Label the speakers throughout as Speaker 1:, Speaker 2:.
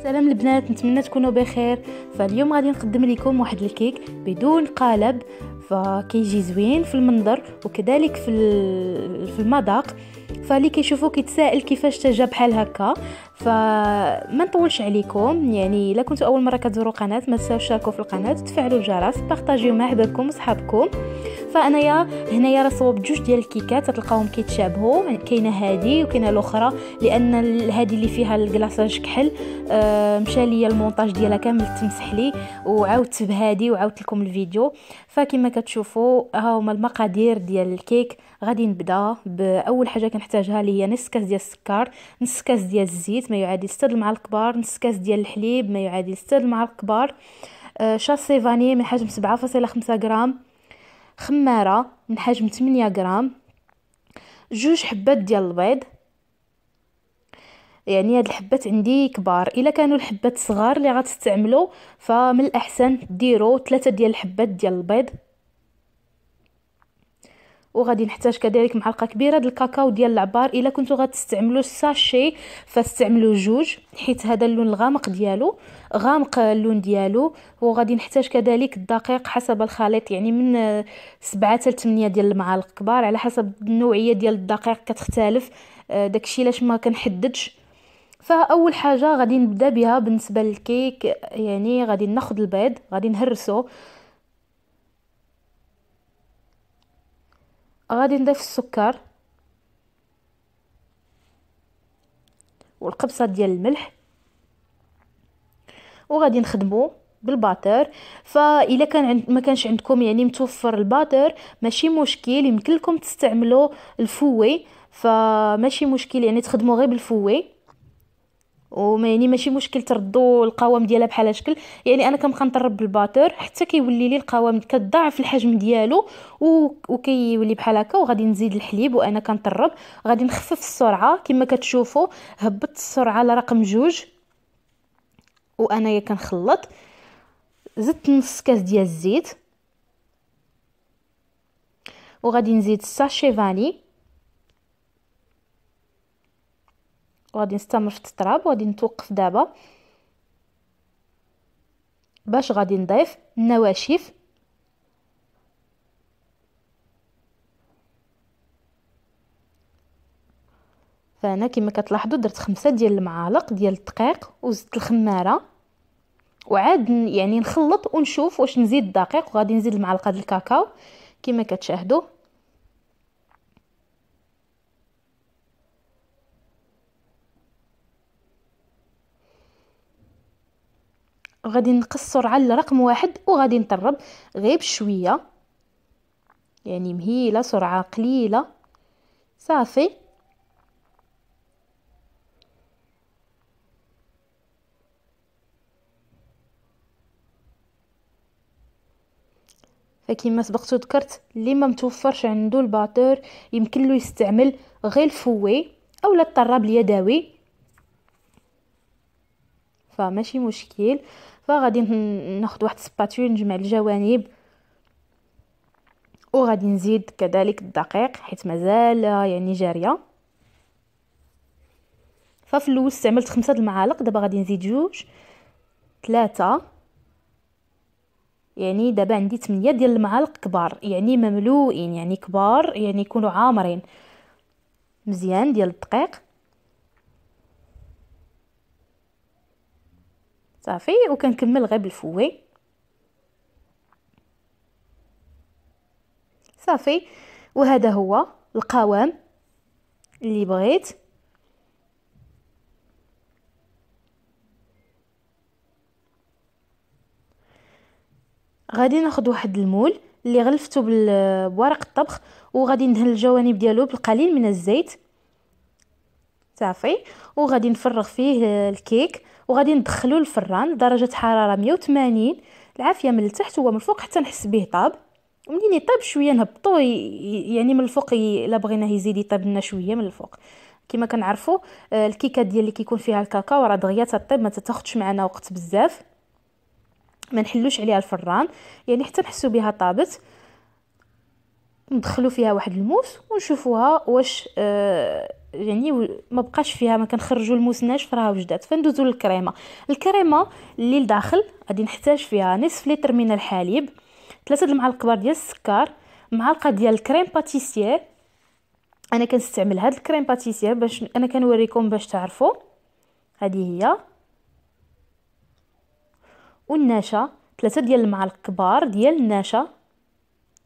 Speaker 1: سلام البنات، نتمنى تكونوا بخير. فاليوم غادي نقدم لكم واحد الكيك بدون قالب، فكيجي زوين في المنظر وكذلك في المذاق. فاللي كيشوفوا كيتسائل كيفاش تجا بحال هكا. فما نطولش عليكم، يعني الا كنتوا اول مره كتزوروا القناه ما تنساوش تشاركوا في القناه وتفعلوا الجرس، بارطاجيو مع احبابكم وصحابكم. فانايا هنايا راه صوب جوج ديال الكيكات تلقاوهم كيتشابهوا، كاينه هذه وكاينه الاخرى، لان هذه اللي فيها الكلاصاج كحل مشى ليا المونتاج ديالها كامل تمسح لي، وعاودت بهذه وعاودت لكم الفيديو. فكما كتشوفوا ها هما المقادير ديال الكيك. غادي نبدا باول حاجه كنحتاجها اللي هي نص كاس ديال السكر، نص كاس ديال الزيت ما يعادل 6 المعالق كبار، نص كاس ديال الحليب ما يعادل 6 المعالق كبار، شاسي فاني من حجم 7.5 غرام، خماره من حجم 8 غرام، جوج حبات ديال البيض. يعني هاد الحبات عندي كبار، الا كانوا الحبات صغار اللي غتستعملوا فمن الاحسن ديروا 3 ديال الحبات ديال البيض. وغادي نحتاج كذلك معلقه كبيره ديال الكاكاو ديال العبار، الا كنتو غتستعملوا الساشي فاستعملوا جوج، حيت هذا اللون الغامق ديالو غامق اللون ديالو. وغادي نحتاج كذلك الدقيق حسب الخليط، يعني من 7 حتى 8 ديال المعالق كبار على حسب النوعيه ديال الدقيق كتختلف. داكشي علاش ما كنحددش. فاول حاجه غادي نبدا بها بالنسبه للكيك، يعني غادي ناخذ البيض غادي نهرسو، غادي نضيف السكر والقبصه ديال الملح، وغادي نخدمو بالباتر. فاذا كان ما كانش عندكم يعني متوفر الباتر ماشي مشكل، يمكن لكم تستعملوا الفوي، فماشي مشكل يعني تخدموا غير بالفوي، وما يعني ماشي مشكل تردوا القوام ديالها بحال هالشكل. يعني انا كنبقى نطرب بالباتر حتى كيولي لي القوام كتضاعف الحجم ديالو وكيولي بحال هكا. وغادي نزيد الحليب وانا كنطرب، غادي نخفف السرعه كما كتشوفوا، هبطت السرعه لرقم 2 وانايا كنخلط. زدت نص كاس ديال الزيت، وغادي نزيد ساشي فاني، وغادي نستمر في التطراب. وغادي نتوقف دابا باش غادي نضيف النواشف. فانا كما كتلاحظوا درت 5 ديال المعالق ديال الدقيق وزدت الخماره، وعاد يعني نخلط ونشوف واش نزيد الدقيق. وغادي نزيد المعلقه ديال الكاكاو كما كتشاهدوا. غادي نقصر على رقم 1 وغادي نطرب غير بشويه، يعني مهيله سرعه قليله صافي. فكما سبقت وذكرت اللي ما متوفرش عنده الباتور يمكن له يستعمل غير الفوي اولا الطراب اليدوي، فماشي مشكل. فغادي ناخذ واحد سباتول نجمع الجوانب، وغادي نزيد كذلك الدقيق حيت مازال يعني جاريه. ففي الاول استعملت 5 المعالق، دابا غادي نزيد 2 3، يعني دابا عندي 8 ديال المعالق كبار، يعني مملوئين يعني كبار، يعني يكونوا عامرين مزيان ديال الدقيق صافي. وكنكمل غير بالفوي صافي. وهذا هو القوام اللي بغيت. غادي ناخذ واحد المول اللي غلفته بورق الطبخ، وغادي ندهن الجوانب ديالو بالقليل من الزيت صافي. وغادي نفرغ فيه الكيك، وغادي ندخلو الفران درجه حراره 180، العافيه من التحت ومن الفوق حتى نحس به طاب. ومنين يطيب شويه نهبطوه يعني من الفوق، الا بغيناه يزيد يطيب لنا شويه من الفوق. كما كنعرفوا الكيكه ديال اللي كيكون فيها الكاكاو راه دغيا تطيب، ما تاخذش معنا وقت بزاف، ما نحلوش عليها الفران يعني حتى نحسوا بها طابت. ندخلوا فيها واحد الموس ونشوفوها واش يعني ما بقاش فيها، ما كنخرجوا الموس ناشف راه وجدات. فندوزو للكريمه. الكريمه اللي لداخل غادي نحتاج فيها نصف لتر من الحليب، 3 المعالق كبار ديال السكر، معلقه ديال الكريم باتيسير. انا كنستعمل هاد الكريم باتيسير باش انا كنوريكم باش تعرفوا. هذه هي. والنشا 3 ديال المعالق كبار ديال النشا،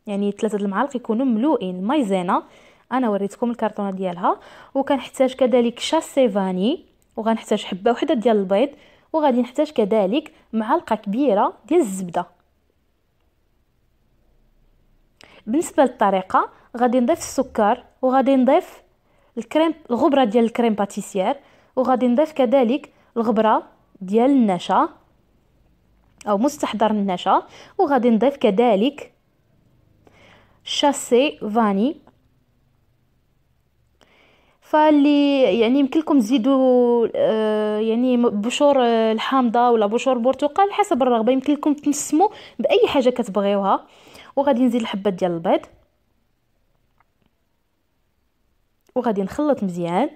Speaker 1: يعني 3 المعالق يكونوا ملوئين. المايزينا انا وريتكم الكرتونه ديالها. وكنحتاج كذلك شاسي فاني، وغنحتاج حبه وحده ديال البيض، وغادي نحتاج كذلك معلقه كبيره ديال الزبده. بالنسبه للطريقه غادي نضيف السكر، وغادي نضيف الغبره ديال الكريم باتيسير، وغادي نضيف كذلك الغبره ديال النشا او مستحضر النشا، وغادي نضيف كذلك شاسي فاني. فاللي يعني يمكن لكم تزيدوا يعني بشور الحامضه ولا بشور البرتقال حسب الرغبه، يمكن لكم تنسموا باي حاجه كتبغيوها. وغادي نزيد الحبات ديال البيض، وغادي نخلط مزيان.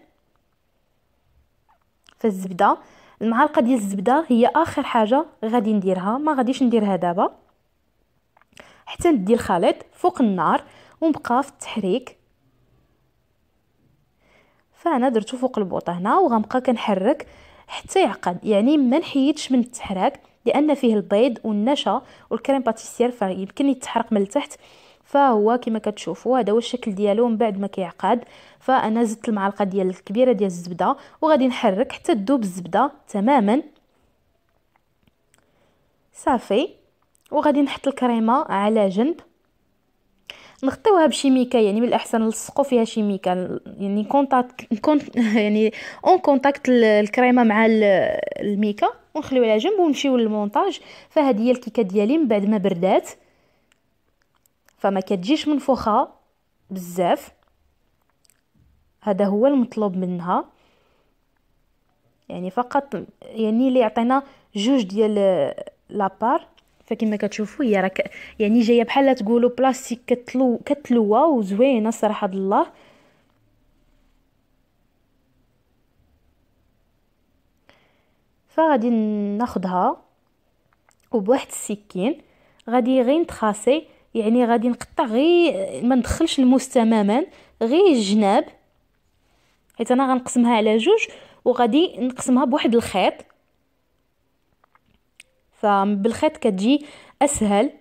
Speaker 1: فالزبده، المعلقه ديال الزبده هي اخر حاجه غادي نديرها، ما غاديش نديرها دابا حتى ندي الخليط فوق النار ونبقى في التحريك. فانا درتو فوق البوطه هنا وغنبقى كنحرك حتى يعقد، يعني ما نحيدش من التحراك لان فيه البيض والنشا والكريم باتيسير فيمكن يتحرق من التحت. فهو كما كتشوفوا هذا هو الشكل ديالو من بعد ما كيعقد. فانا زدت المعلقه ديال الكبيره ديال الزبده وغادي نحرك حتى تذوب الزبده تماما. صافي. وغادي نحط الكريمه على جنب، نغطيوها بشي ميكا، يعني من الاحسن نلصقوا فيها شي ميكا، يعني يعني اون كونتاكت الكريمه مع الميكا، ونخليو على جنب ونمشيو للمونتاج. فهذه هي الكيكه ديالي من بعد ما بردات، فما كتجيش منفوخه بزاف، هذا هو المطلوب منها. يعني فقط يعني اللي يعطينا جوج ديال لابار. فكما كتشوفوا هي راه يعني جايه بحال تقولوا بلاستيك كتلوى وزوينه صراحه الله. فغادي ناخذها وبواحد السكين غادي غير نتخاسي، يعني غادي نقطع غير ما ندخلش الموس تماما، غير الجناب، حيت انا غنقسمها على جوج وغادي نقسمها بواحد الخيط. فبالخيط كتجي اسهل.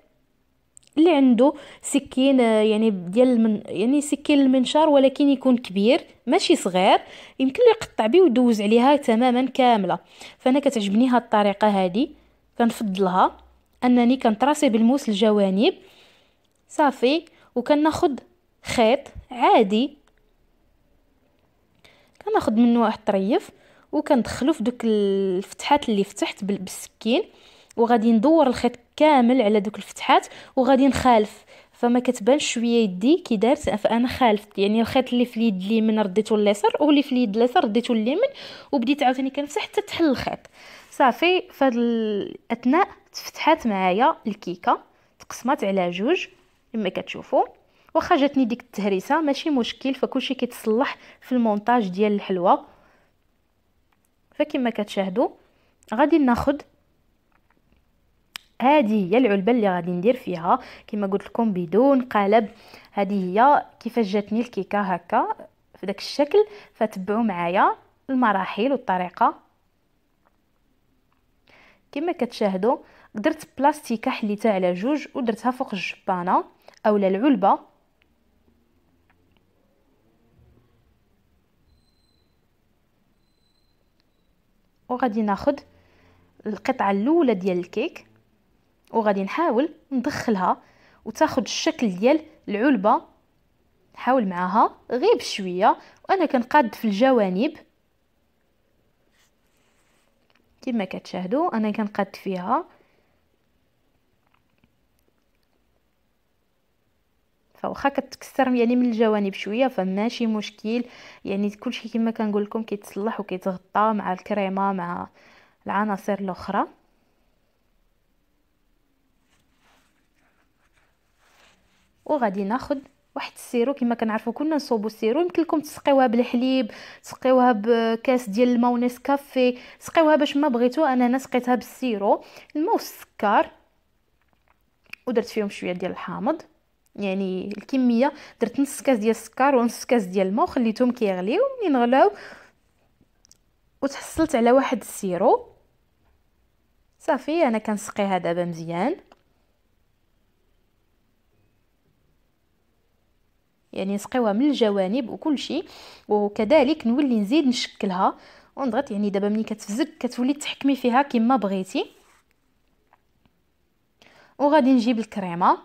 Speaker 1: اللي عنده سكين يعني ديال يعني سكين المنشار ولكن يكون كبير ماشي صغير، يمكن له يقطع بيه ويدوز عليها تماما كامله. فانا كتعجبني هاد الطريقه هذه، كنفضلها انني كنطراسي بالموس الجوانب. صافي. وكناخذ خيط عادي، كناخذ منه واحد الطريف وكندخلو في دوك الفتحات اللي فتحت بالسكين، وغادي ندور الخيط كامل على دوك الفتحات وغادي نخالف. فما كتبانش شويه يدي كي دارت، فانا خالفت، يعني الخيط اللي في اليد اليمين رديته لليسار واللي في اليد اليسار رديته لليمين، وبديت عاوتاني كنفتح حتى تحل الخيط. صافي. فهاد الاثناء تفتحات معايا الكيكه، تقسمات على جوج كما كتشوفوا. واخا جاتني ديك التهريسه ماشي مشكل، فكلشي كيتصلح في المونتاج ديال الحلوه. فكما كتشاهدوا غادي ناخذ، هذه هي العلبه اللي غادي ندير فيها كما قلت لكم بدون قالب. هذه هي كيفاش جاتني الكيكه هكا في داك الشكل. فتبعوا معايا المراحل والطريقه. كما كتشاهدوا درت بلاستيكه حليتها على جوج ودرتها فوق الجبانه اولا العلبه. وغادي ناخذ القطعه الاولى ديال الكيك وغادي نحاول ندخلها وتاخذ الشكل ديال العلبه. نحاول معاها غير بشويه وانا كنقاد في الجوانب كما كتشاهدوا انا كنقاد فيها. فواخا كتكسر يعني من الجوانب شويه فماشي مشكل، يعني كلشي كما كنقول لكم كيتصلح وكيتغطى مع الكريمه مع العناصر الاخرى. وغادي ناخذ واحد السيرو كما كنعرفوا كنا نصوبوا السيرو. يمكن لكم تسقيوها بالحليب، تسقيوها بكاس ديال الماء ونسكافي، تسقيوها باش ما بغيتو. انا سقيتها بالسيرو، الماء والسكر، ودرت فيهم شويه ديال الحامض. يعني الكميه درت نص كاس ديال السكر ونص كاس ديال الماء وخليتهم كيغليو. منين غلاو وتحصلت على واحد السيرو. صافي انا كنسقيها دابا مزيان، يعني نسقيوها من الجوانب وكل شيء. وكذلك نولي نزيد نشكلها ونضغط. يعني دابا ملي كتفزك كتولي تحكمي فيها كما بغيتي. وغادي نجيب الكريمه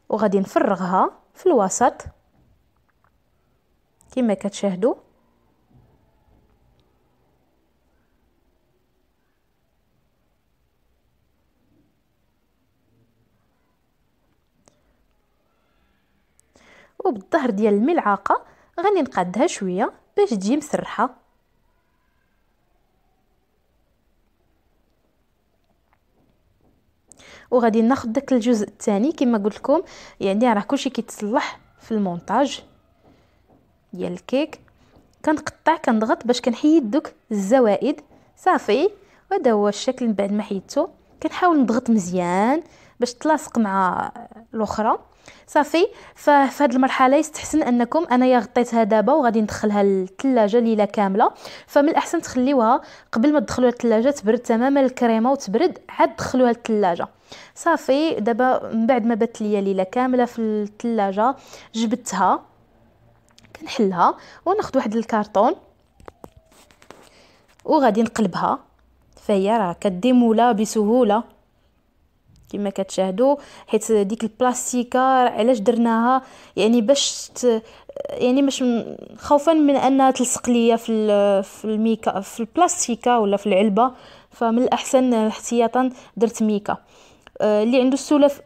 Speaker 1: وغادي نفرغها في الوسط كما كتشاهدوا. وبالظهر ديال الملعقه غادي نقادها شويه باش تجي مسرحه. وغادي ناخذ داك الجزء الثاني كما قلت لكم. يعني راه كلشي كيتصلح في المونتاج ديال الكيك. كنقطع كنضغط باش كنحيد دوك الزوائد. صافي وهذا هو الشكل. من بعد ما حيدته كنحاول نضغط مزيان باش تلاصق مع الاخرى. صافي. ففي هذه المرحله يستحسن انكم انايا غطيتها دابا وغادي ندخلها للثلاجه ليله كامله. فمن الاحسن تخليوها قبل ما تدخلوها للثلاجه تبرد تماما الكريمه وتبرد عاد دخلوها للثلاجه. صافي دابا من بعد ما بات ليا ليله كامله في الثلاجه جبدتها كنحلها وناخذ واحد الكرتون وغادي نقلبها. فهي راه كديمولا بسهوله كما كتشاهدوا. حيت ديك البلاستيكه علاش درناها؟ يعني باش يعني مش خوفا من انها تلصق ليا في الميكا في البلاستيكه ولا في العلبه. فمن الاحسن احتياطا درت ميكا. اللي عنده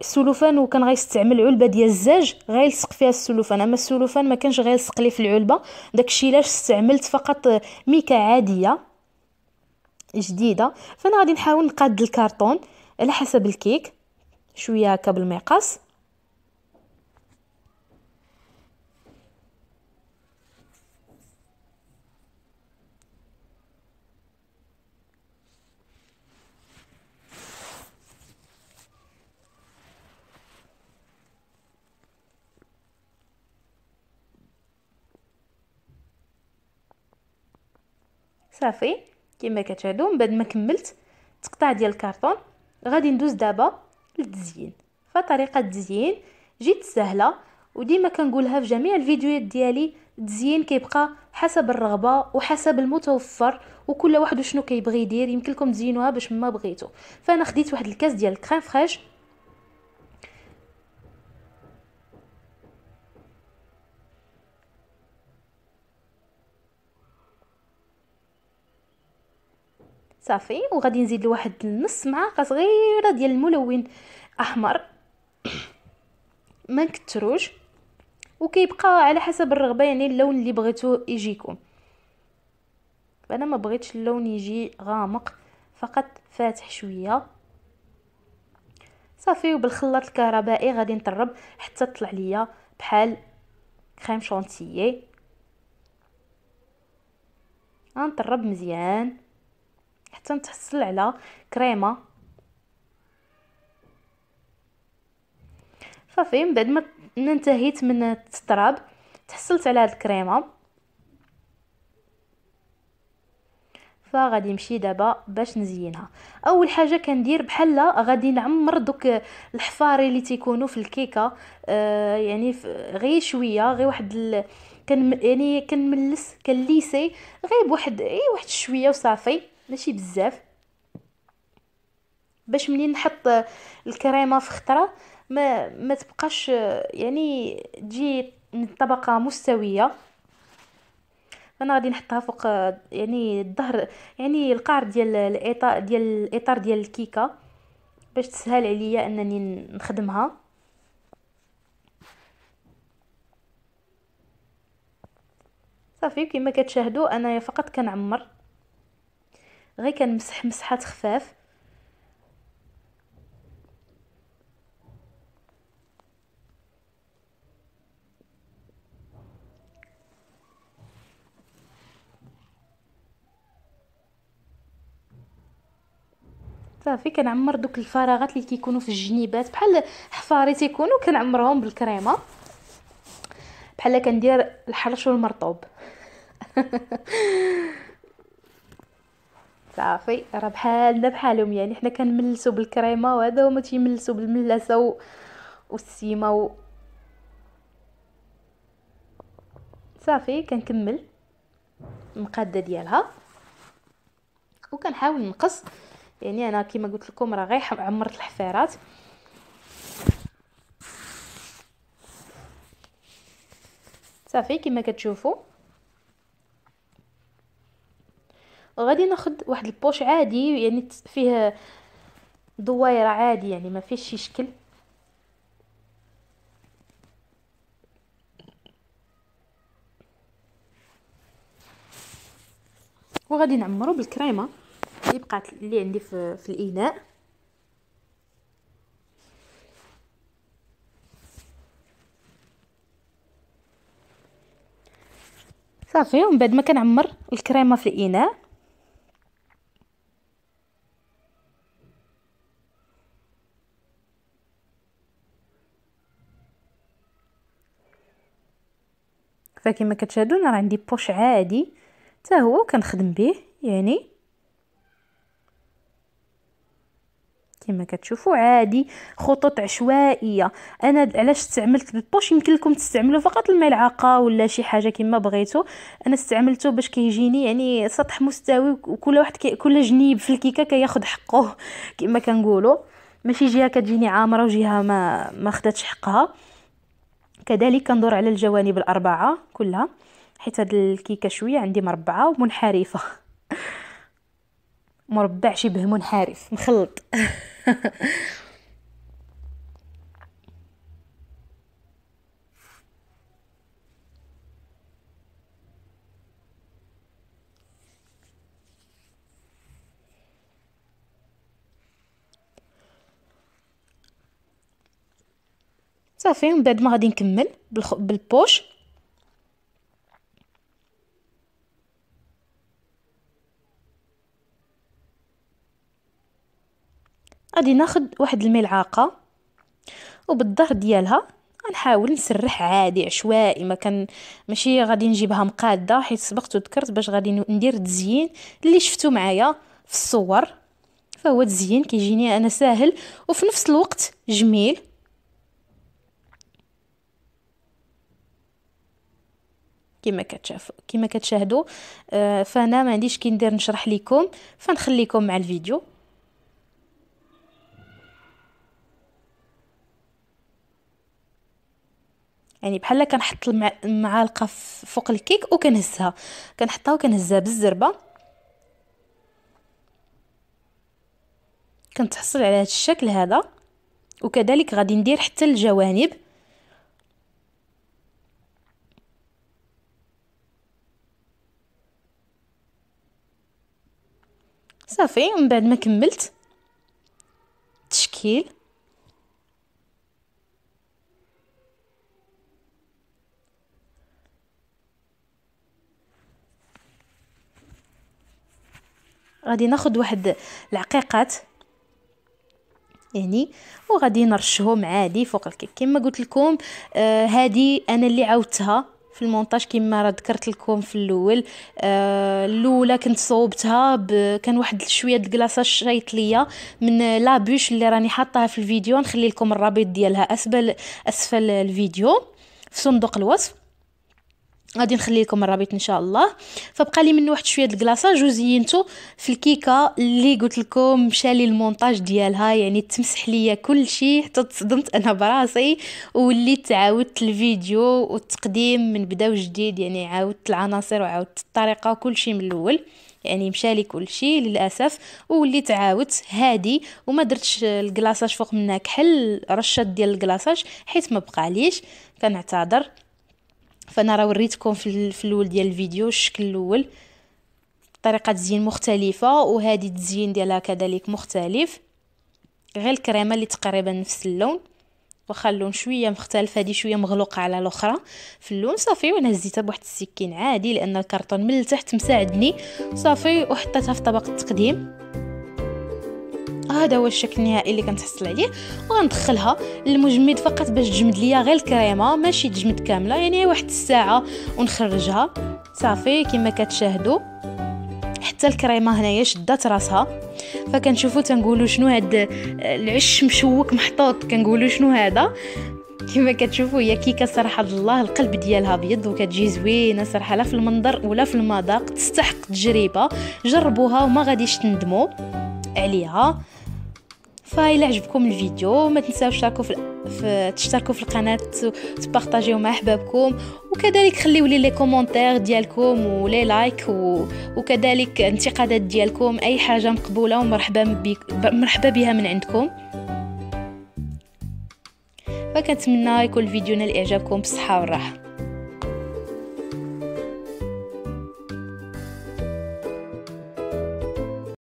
Speaker 1: السلوفان وكان غيستعمل علبه ديال الزاج غيلصق فيها السلوفان. اما السلوفان ما كانش غيلصق لي في العلبه. داكشي علاش استعملت فقط ميكا عاديه جديده. فانا غادي نحاول نقاد الكرتون على حسب الكيك شويه هكا بالمقص. صافي كما كتشاهدوا. من بعد ما كملت تقطع ديال الكرتون غادي ندوز دابا للتزيين. فطريقه التزيين جيت سهله وديما كنقولها في جميع الفيديوهات ديالي. التزيين كيبقى حسب الرغبه وحسب المتوفر وكل واحد شنو كيبغي يدير. يمكن لكم تزينوها باش ما بغيتو. فانا خديت واحد الكاس ديال الكريم فريش صافي. وغادي نزيد لواحد نص معلقه صغيره ديال الملون احمر ما نكتروش. وكيبقى على حسب الرغبه يعني اللون اللي بغيتو يجيكم. انا ما بغيتش اللون يجي غامق فقط فاتح شويه. صافي. وبالخلاط الكهربائي غادي نطرب حتى تطلع ليا بحال كريم شونتيي. غنطرب مزيان حتى نتحصل على كريمه. صافي من بعد ما انتهيت من التطراب تحصلت على هاد الكريمه. فغادي نمشي دابا باش نزينها. اول حاجه كندير بحال غادي نعمر دوك الحفاري اللي تيكونوا في الكيكه. يعني غير شويه غير واحد يعني كنملس كنليسي غير بواحد واحد شويه وصافي ماشي بزاف. باش منين نحط الكريمه في خطره ما تبقاش يعني تجي طبقه مستويه. انا غادي نحطها فوق يعني الظهر يعني القعر ديال الاطار ديال الكيكه باش تسهل عليا انني نخدمها. صافي كما كتشاهدوا انا فقط كنعمر غير كنمسح مسحات خفاف صافي كنعمر دوك الفراغات اللي كيكونوا في الجنيبات بحال حفاري تيكونوا كنعمرهم بالكريمه، بحال كندير الحرش والمرطوب. صافي راه بحالنا بحالهم، يعني حنا كنملسوا بالكريمه وهذا هما تيملسوا بالملاسه والسيمه صافي كنكمل المقاده ديالها وكنحاول نقص. يعني انا كما قلت لكم راه غير عمرت الحفيرات. صافي كما كتشوفوا وغادي ناخذ واحد البوش عادي يعني فيه دويره عادي، يعني ما فيش شي شكل. وغادي نعمرو بالكريمه اللي بقات اللي عندي في الاناء. صافي ومن بعد ما كنعمر الكريمه في الاناء فكما كتشاهدون راه عندي بوش عادي حتى هو كنخدم به، يعني كما كتشوفوا عادي خطوط عشوائيه. انا علاش استعملت البوش، يمكن لكم تستعملوا فقط الملعقه ولا شي حاجه كما بغيتو، انا استعملته باش كيجيني يعني سطح مستوي وكل واحد كل جنيب في الكيكه كياخذ حقه كما كنقولوا، ماشي جهه كتجيني عامره وجهه ما خداتش حقها. كذلك كندور على الجوانب الاربعه كلها، حيت هاد الكيكه شويه عندي مربعه ومنحرفه. مربع شبه منحرف مخلط. صافي من بعد ما غادي نكمل بالبوش. غادي ناخذ واحد الملعقه وبالظهر ديالها غنحاول نسرح عادي عشوائي، ما كان ماشي غادي نجيبها مقاده، حيت سبقت وذكرت باش غادي ندير التزيين اللي شفتوا معايا في الصور. فهو تزيين كيجيني انا ساهل وفي نفس الوقت جميل. كما كتشاهدوا فانا ما عنديش كي ندير نشرح لكم، فنخليكم مع الفيديو. يعني بحال كنحط المعالقه فوق الكيك وكنهزها، كنحطها وكنهزها بالزربه، كنتحصل على هذا الشكل هذا. وكذلك غادي ندير حتى الجوانب. صافي ومن بعد ما كملت التشكيل غادي ناخذ واحد العقيقات يعني وغادي نرشهم عادي فوق الكيك. كما قلت لكم هذه انا اللي عاودتها في المونتاج كما راه ذكرت لكم في الاول. الاولى كنت صوبتها كان واحد شويه د الكلاصه شايط ليا من لابوش اللي راني حاطاها في الفيديو، نخلي لكم الرابط ديالها اسفل الفيديو في صندوق الوصف، غادي نخلي لكم الرابط ان شاء الله. فبقى لي منه واحد شويه د الكلاصه زينته في الكيكه اللي قلت لكم مشى لي المونتاج ديالها، يعني تمسح ليا كل شيء حتى تصدمت انا براسي، وليت عاودت الفيديو والتقديم من بدا وجديد، يعني عاودت العناصر وعاودت الطريقه وكل شيء من الاول، يعني مشى لي كل شيء للاسف. وليت عاودت هادي وما درتش الكلاصاج فوق منها كحل رشه ديال الكلاصاج حيت ما بقاليش، كنعتذر. فانا راه وريتكم في الاول ديال الفيديو الشكل الاول طريقه تزيين مختلفه، وهذه التزيين ديالها كذلك مختلف، غير الكريمه اللي تقريبا نفس اللون، واخا اللون شويه مختلف، هذه شويه مغلوقه على الاخرى في اللون. صافي وانا هزيتها بواحد السكين عادي لان الكرتون من التحت مساعدني. صافي وحطيتها في طبق التقديم هذا هو الشكل النهائي اللي كنتحصل عليه. وغندخلها للمجمد فقط باش تجمد ليا غير الكريمه، ماشي تجمد كامله، يعني واحد الساعه ونخرجها. صافي كما كتشاهدوا حتى الكريمه هنايا شدات راسها. فكنشوفوا تنقولوا شنو هاد العش مشوك محطوط، كنقولوا شنو هذا. كما كتشوفوا هي كيكه صراحه الله القلب ديالها ابيض وكتجي زوينه صراحه، لا في المنظر ولا في المذاق، تستحق تجربه. جربوها وما غاديش تندموا عليها. فإلا عجبكم الفيديو ما تنساوش تشتركوا في القناه وتبارطاجيو مع احبابكم، وكذلك خليوا لي لي كومونتير ديالكم ولي لايك وكذلك انتقادات ديالكم، اي حاجه مقبوله ومرحبا بها من عندكم. فكنتمنى يكون الفيديو نال اعجابكم بالصحه والراحه.